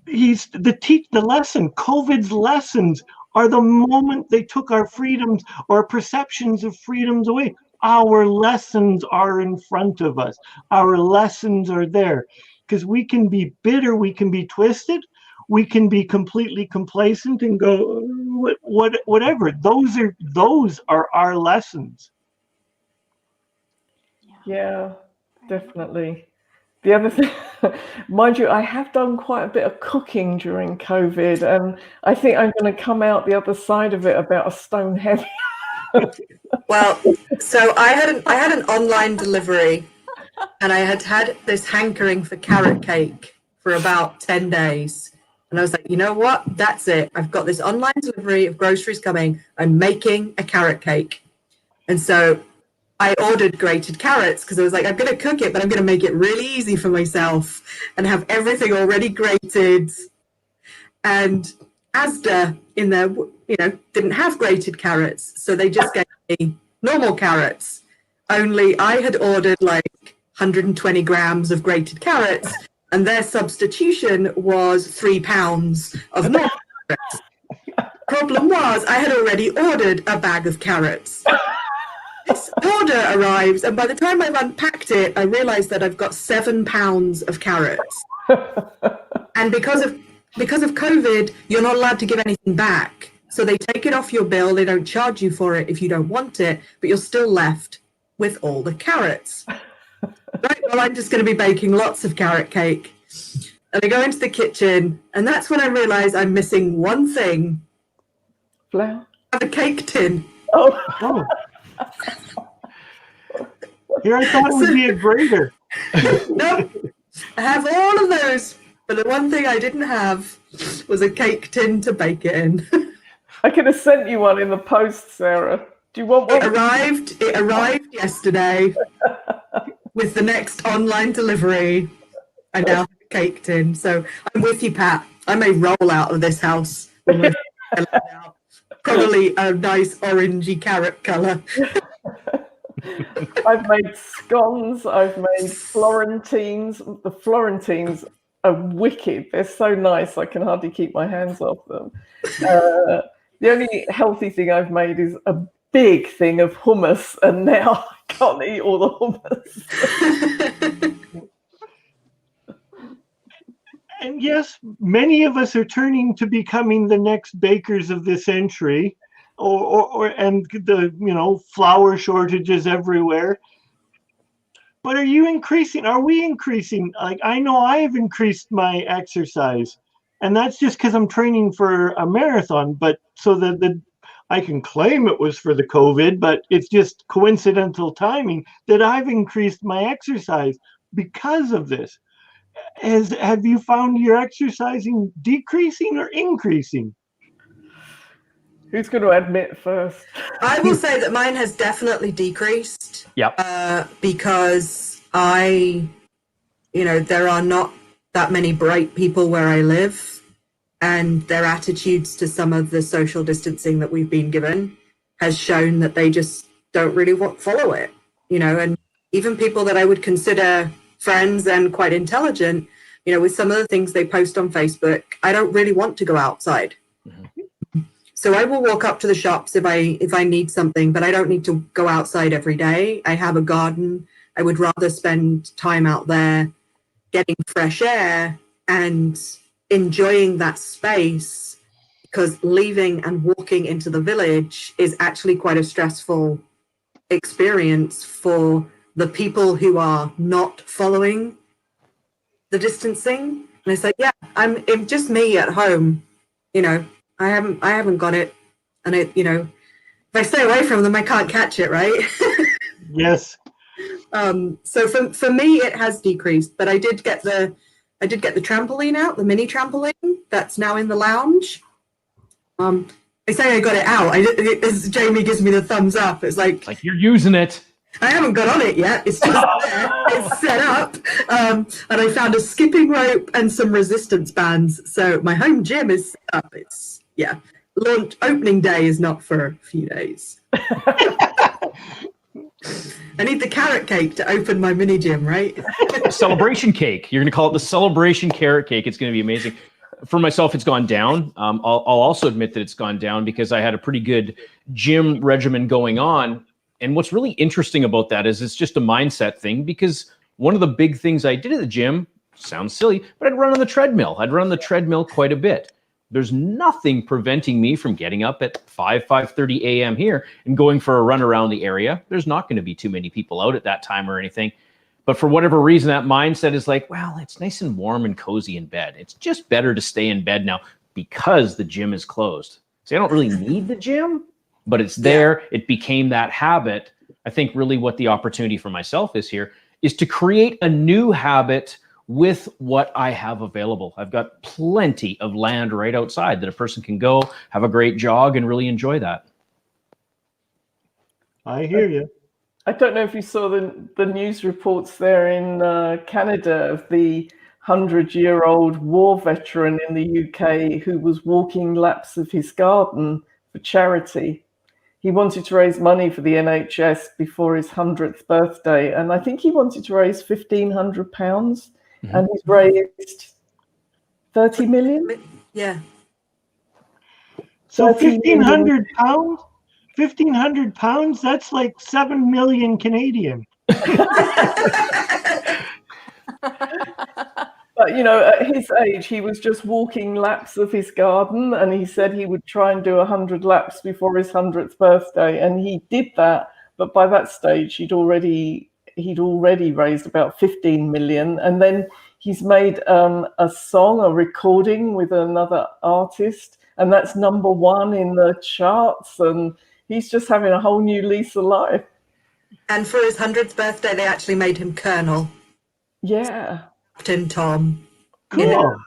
the lesson. COVID's lessons are the moment they took our freedoms or perceptions of freedoms away. Our lessons are in front of us. Our lessons are there, because we can be bitter, we can be twisted, we can be completely complacent and go whatever. Those are our lessons. Yeah, definitely. The other thing, mind you, I have done quite a bit of cooking during COVID, and I think I'm going to come out the other side of it about a stone heavy. Well, so I had an online delivery, and I had this hankering for carrot cake for about 10 days. And I was like, you know what? That's it. I've got this online delivery of groceries coming. I'm making a carrot cake. And so I ordered grated carrots because I was like, I'm going to cook it, but I'm going to make it really easy for myself and have everything already grated. And Asda in there, didn't have grated carrots. So they just gave me normal carrots. Only I had ordered like 120 grams of grated carrots, and their substitution was 3 pounds of normal carrots. Problem was, I had already ordered a bag of carrots. This order arrives, and by the time I've unpacked it, I realize that I've got 7 pounds of carrots. And because of COVID, you're not allowed to give anything back. So they take it off your bill. They don't charge you for it if you don't want it, but you're still left with all the carrots. Right, well, I'm just going to be baking lots of carrot cake. And I go into the kitchen, and that's when I realize I'm missing one thing. Flour? I have a cake tin. Oh. Here I thought it would be a grater. Nope. I have all of those, but the one thing I didn't have was a cake tin to bake it in. I could have sent you one in the post, Sarah. Do you want one? It arrived yesterday with the next online delivery. I now have a cake tin. So I'm with you, Pat. I may roll out of this house. Probably a nice orangey carrot colour. I've made scones. I've made Florentines. The Florentines are wicked. They're so nice. I can hardly keep my hands off them. The only healthy thing I've made is a big thing of hummus, and now I can't eat all the hummus. And yes, many of us are turning to becoming the next bakers of this century, and the flour shortages everywhere. But are we increasing? Like, I know I have increased my exercise, and that's just because I'm training for a marathon. But so that I can claim it was for the COVID, but it's just coincidental timing that I've increased my exercise because of this. Have you found your exercising decreasing or increasing? Who's going to admit first? I will say that mine has definitely decreased. Yep. Because there are not that many bright people where I live, and their attitudes to some of the social distancing that we've been given has shown that they just don't really follow it, and even people that I would consider friends and quite intelligent, with some of the things they post on Facebook, I don't really want to go outside. Mm-hmm. So I will walk up to the shops if I need something, but I don't need to go outside every day. I have a garden. I would rather spend time out there getting fresh air and enjoying that space, because leaving and walking into the village is actually quite a stressful experience for the people who are not following the distancing. And it's like, yeah, I'm just me at home. I haven't got it. And if I stay away from them, I can't catch it, right? Yes. So for me, it has decreased, but I did get the trampoline out, the mini trampoline that's now in the lounge. I say I got it out. As Jamie gives me the thumbs up, it's like you're using it. I haven't got on it yet. It's just there. It's set up. And I found a skipping rope and some resistance bands. So my home gym is set up. Opening day is not for a few days. I need the carrot cake to open my mini gym, right? Celebration cake. You're going to call it the celebration carrot cake. It's going to be amazing. For myself, it's gone down. I'll also admit that it's gone down because I had a pretty good gym regimen going on. And what's really interesting about that is it's just a mindset thing, because one of the big things I did at the gym, sounds silly, but I'd run on the treadmill. I'd run on the treadmill quite a bit. There's nothing preventing me from getting up at 5:30 a.m. here and going for a run around the area. There's not going to be too many people out at that time or anything. But for whatever reason, that mindset is like, well, it's nice and warm and cozy in bed. It's just better to stay in bed now because the gym is closed. So I don't really need the gym, but it's there. Yeah. It became that habit. I think really what the opportunity for myself is here is to create a new habit with what I have available. I've got plenty of land right outside that a person can go have a great jog and really enjoy that. I hear you. I don't know if you saw the news reports there in Canada of the 100-year-old war veteran in the UK who was walking laps of his garden for charity. He wanted to raise money for the NHS before his 100th birthday, and I think he wanted to raise £1,500, and he's raised 30 million. Yeah. So £1,500, £1,500, that's like 7 million Canadian. But, you know, at his age, he was just walking laps of his garden, and he said he would try and do 100 laps before his 100th birthday. And he did that. But by that stage, he'd already raised about 15 million. And then he's made a song, a recording with another artist, and that's #1 in the charts. And he's just having a whole new lease of life. And for his 100th birthday, they actually made him Colonel. Yeah. Captain Tom. Cool.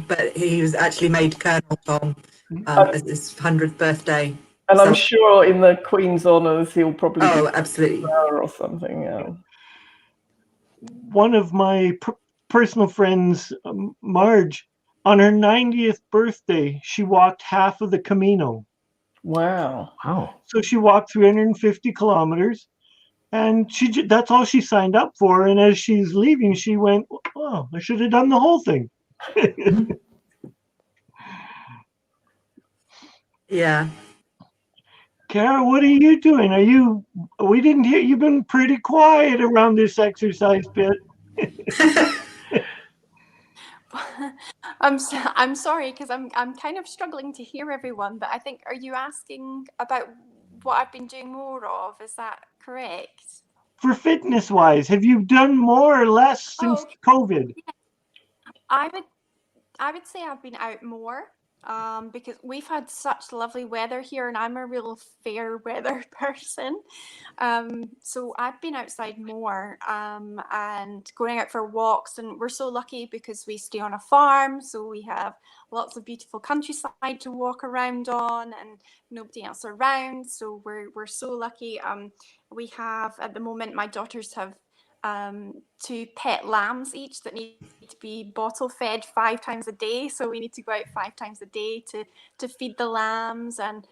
But he was actually made Colonel Tom as his 100th birthday. And I'm sure in the Queen's honours, he'll probably absolutely or something. Yeah. One of my personal friends, Marge, on her 90th birthday, she walked half of the Camino. Wow. So she walked 350 kilometers. And that's all she signed up for. And as she's leaving, she went, oh, I should have done the whole thing. Yeah. Kara, what are you doing? We didn't hear, you've been pretty quiet around this exercise bit. I'm sorry, because I'm kind of struggling to hear everyone, but I think, are you asking about what I've been doing more of? Is that correct? For fitness wise, have you done more or less since COVID? I would say I've been out more because we've had such lovely weather here, and I'm a real fair weather person. So I've been outside more and going out for walks, and we're so lucky because we stay on a farm, so we have lots of beautiful countryside to walk around on, and nobody else around. So we're so lucky. We have, at the moment, my daughters have 2 pet lambs each that need to be bottle fed 5 times a day. So we need to go out 5 times a day to feed the lambs. And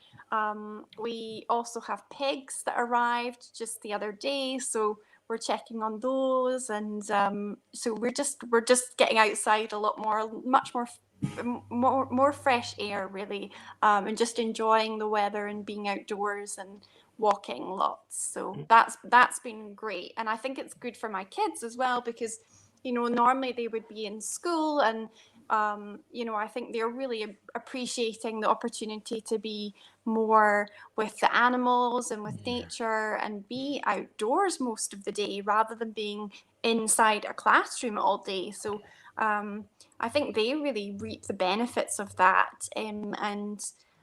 we also have pigs that arrived just the other day. So we're checking on those. And so we're just getting outside a lot more, much more fresh air, really, and just enjoying the weather and being outdoors and walking lots. So that's been great. And I think it's good for my kids as well, because, you know, normally they would be in school, and you know, I think they're really appreciating the opportunity to be more with the animals and with nature and be outdoors most of the day rather than being inside a classroom all day. So I think they really reap the benefits of that, and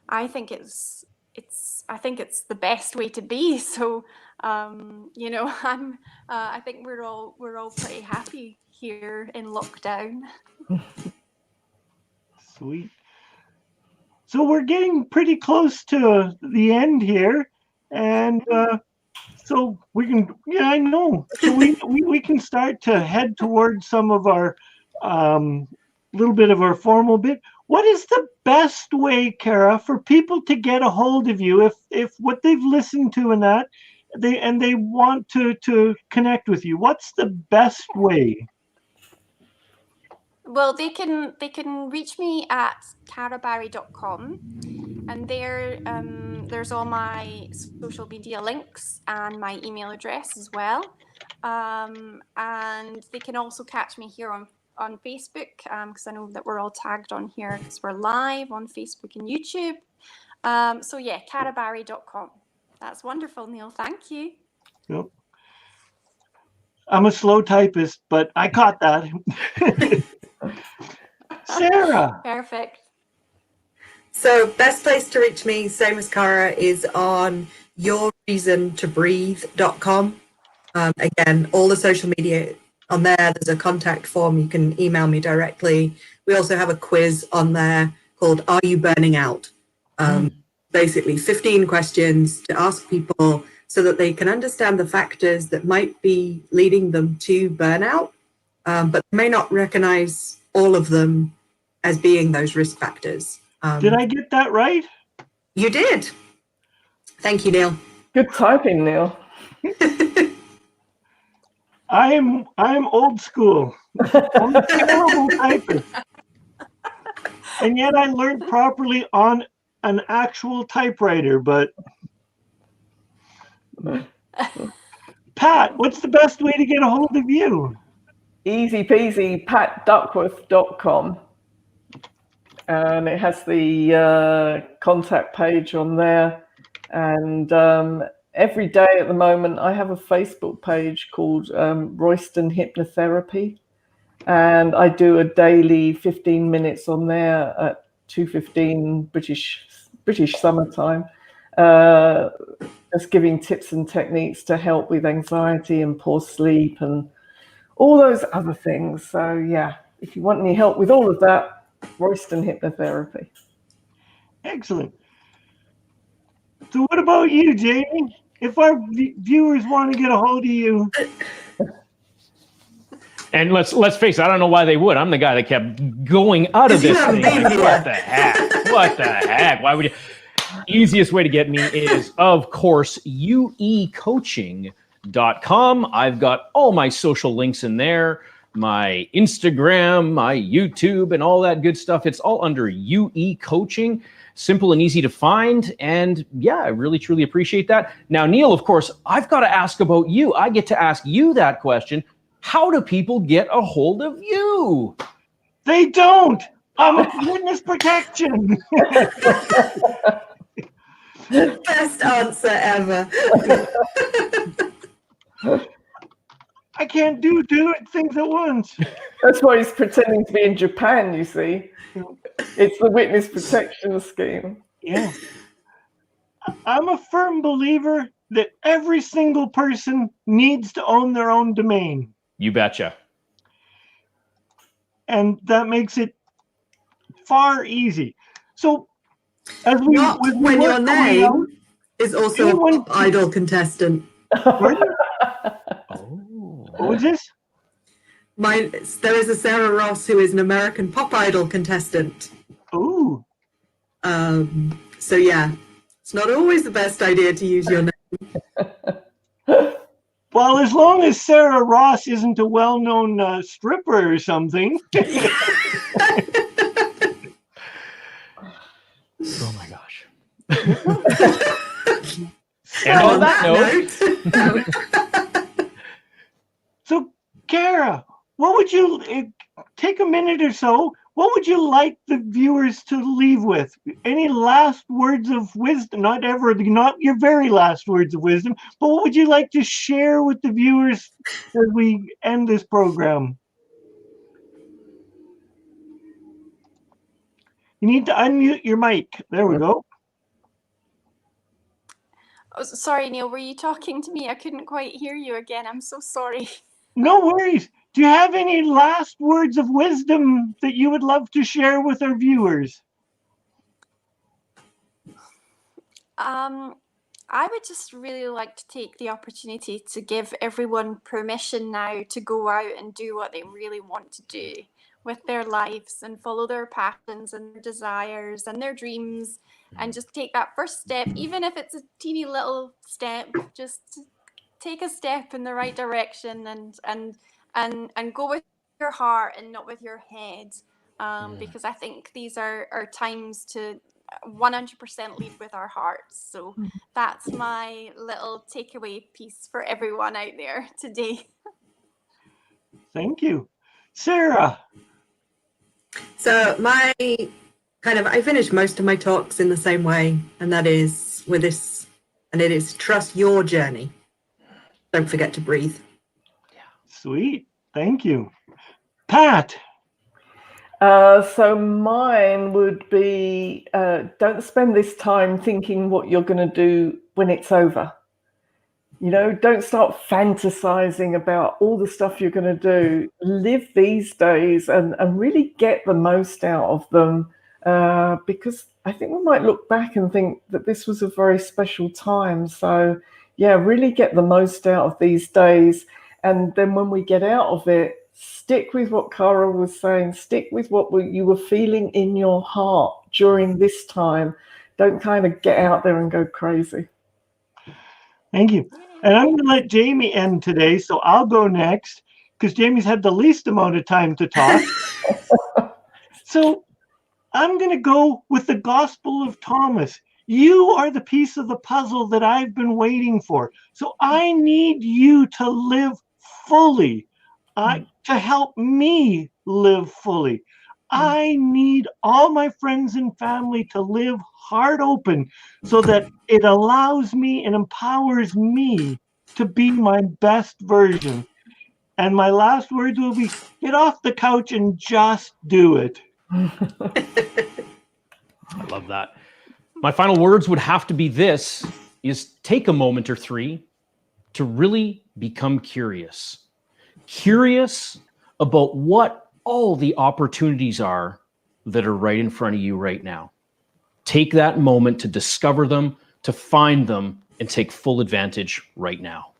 I think it's the best way to be. So you know, I think we're all pretty happy here in lockdown. Sweet. So we're getting pretty close to the end here, and so we can, yeah, I know. So we can start to head towards some of our little bit of our formal bit. What is the best way, Kara, for people to get a hold of you if what they've listened to and that they want to connect with you? What's the best way? Well, they can reach me at carabarry.com, and there's all my social media links and my email address as well. And they can also catch me here on Facebook, because I know that we're all tagged on here because we're live on Facebook and YouTube. So yeah, carabarry.com. That's wonderful, Neil. Thank you. Yep. I'm a slow typist, but I caught that. Sarah. Perfect. So best place to reach me, same as Cara, is on yourreasontobreathe.com. Again, all the social media on there. There's a contact form. You can email me directly. We also have a quiz on there called Are You Burning Out? Basically 15 questions to ask people so that they can understand the factors that might be leading them to burnout, but may not recognize all of them as being those risk factors. Did I get that right? You did. Thank you, Neil. Good typing, Neil. I am old school. I'm a terrible typist. And yet I learned properly on an actual typewriter, but Pat, what's the best way to get a hold of you? Easy peasy, patduckworth.com. And it has the contact page on there. And every day at the moment, I have a Facebook page called Royston Hypnotherapy. And I do a daily 15 minutes on there at 2:15 British summertime, just giving tips and techniques to help with anxiety and poor sleep and all those other things. So yeah, if you want any help with all of that, Royston Hypnotherapy. Excellent. So what about you, Jamie? If our viewers want to get a hold of you. And let's face it, I don't know why they would. I'm the guy that kept going out of this thing. Like, what the heck? What the heck? Why would you? Easiest way to get me is, of course, uecoaching.com. I've got all my social links in there, my Instagram, my YouTube, and all that good stuff. It's all under UE Coaching. Simple and easy to find. And yeah, I really, truly appreciate that. Now, Neil, of course, I've got to ask about you. I get to ask you that question. How do people get a hold of you? They don't. I'm a witness protection. Best answer ever. I can't do things at once. That's why he's pretending to be in Japan, you see. It's the witness protection scheme. Yeah. I'm a firm believer that every single person needs to own their own domain. You betcha. And that makes it far easy. So as we, Not when your name is also a pop idol contestant. What was this? There is a Sarah Ross who is an American pop idol contestant. Ooh. So yeah, it's not always the best idea to use your name. Well, as long as Sarah Ross isn't a well-known stripper or something. Oh my gosh. And on that note. So, Kara, what would you take a minute or so? What would you like the viewers to leave with? Any last words of wisdom? Not your very last words of wisdom, but what would you like to share with the viewers as we end this program? You need to unmute your mic. There we go. Oh, sorry, Neil, were you talking to me? I couldn't quite hear you again. I'm so sorry. No worries. Do you have any last words of wisdom that you would love to share with our viewers? I would just really like to take the opportunity to give everyone permission now to go out and do what they really want to do with their lives and follow their passions and their desires and their dreams, and just take that first step, even if it's a teeny little step. Just take a step in the right direction and go with your heart and not with your head. Because I think these are times to 100% lead with our hearts. So that's my little takeaway piece for everyone out there today. Thank you. Sarah. So I finish most of my talks in the same way, and that is with this, and it is trust your journey. Don't forget to breathe. Sweet. Thank you. Pat. So mine would be, don't spend this time thinking what you're going to do when it's over. Don't start fantasizing about all the stuff you're going to do. Live these days and really get the most out of them, because I think we might look back and think that this was a very special time. So yeah, really get the most out of these days. And then when we get out of it, stick with what Cara was saying, stick with what you were feeling in your heart during this time. Don't kind of get out there and go crazy. Thank you. And I'm going to let Jamie end today, so I'll go next because Jamie's had the least amount of time to talk. So I'm going to go with the Gospel of Thomas. You are the piece of the puzzle that I've been waiting for. So I need you to live fully, to help me live fully. I need all my friends and family to live heart open so that it allows me and empowers me to be my best version. And my last words will be, get off the couch and just do it. I love that. My final words would have to be this, is take a moment or three to really become curious. Curious about what all the opportunities are that are right in front of you right now. Take that moment to discover them, to find them, and take full advantage right now.